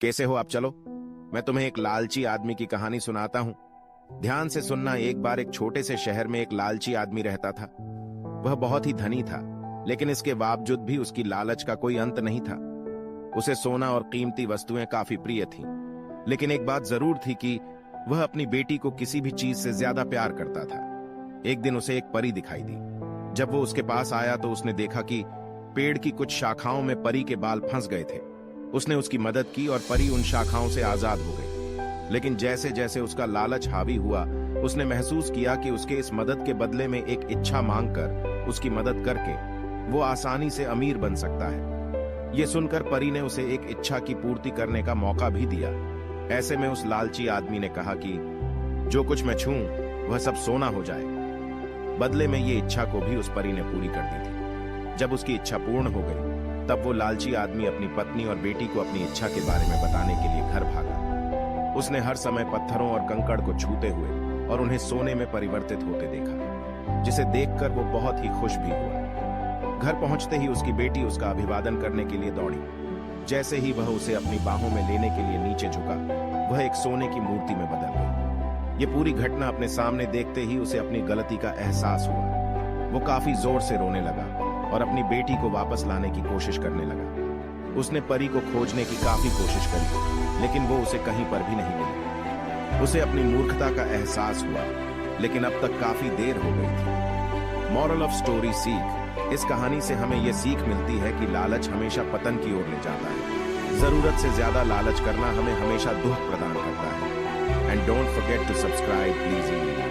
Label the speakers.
Speaker 1: कैसे हो आप? चलो मैं तुम्हें एक लालची आदमी की कहानी सुनाता हूं। ध्यान से सुनना। एक बार एक छोटे से शहर में एक लालची आदमी रहता था। वह बहुत ही धनी था, लेकिन इसके बावजूद भी उसकी लालच का कोई अंत नहीं था। उसे सोना और कीमती वस्तुएं काफी प्रिय थीं, लेकिन एक बात जरूर थी कि वह अपनी बेटी को किसी भी चीज से ज्यादा प्यार करता था। एक दिन उसे एक परी दिखाई दी। जब वो उसके पास आया तो उसने देखा कि पेड़ की कुछ शाखाओं में परी के बाल फंस गए थे। उसने उसकी मदद की और परी उन शाखाओं से आजाद हो गई। लेकिन जैसे जैसे उसका लालच हावी हुआ, उसने महसूस किया कि उसके इस मदद के बदले में एक इच्छा मांगकर उसकी मदद करके वो आसानी से अमीर बन सकता है। ये सुनकर परी ने उसे एक इच्छा की पूर्ति करने का मौका भी दिया। ऐसे में उस लालची आदमी ने कहा कि जो कुछ मैं छूं वह सब सोना हो जाए। बदले में ये इच्छा को भी उस परी ने पूरी कर दी थी। जब उसकी इच्छा पूर्ण हो गई, तब वो लालची आदमी अपनी पत्नी और बेटी को अपनी इच्छा के बारे में बताने के लिए घर भागा। उसने हर समय पत्थरों और कंकड़ को छूते हुए और उन्हें सोने में परिवर्तित होते देखा, जिसे देखकर वो बहुत ही खुश भी हुआ। घर पहुंचते ही उसकी बेटी उसका अभिवादन करने के लिए दौड़ी। जैसे ही वह उसे अपनी बाहों में लेने के लिए नीचे झुका, वह एक सोने की मूर्ति में बदल गई। ये पूरी घटना अपने सामने देखते ही उसे अपनी गलती का एहसास हुआ। वो काफी जोर से रोने लगा और अपनी बेटी को वापस लाने की कोशिश करने लगा। उसने परी को खोजने की काफी कोशिश करी, लेकिन वो उसे कहीं पर भी नहीं मिली। उसे अपनी मूर्खता का एहसास हुआ, लेकिन अब तक काफी देर हो गई थी। मॉरल ऑफ स्टोरी सीख। इस कहानी से हमें यह सीख मिलती है कि लालच हमेशा पतन की ओर ले जाता है। जरूरत से ज्यादा लालच करना हमें हमेशा दुख प्रदान करता है। And don't forget to subscribe please.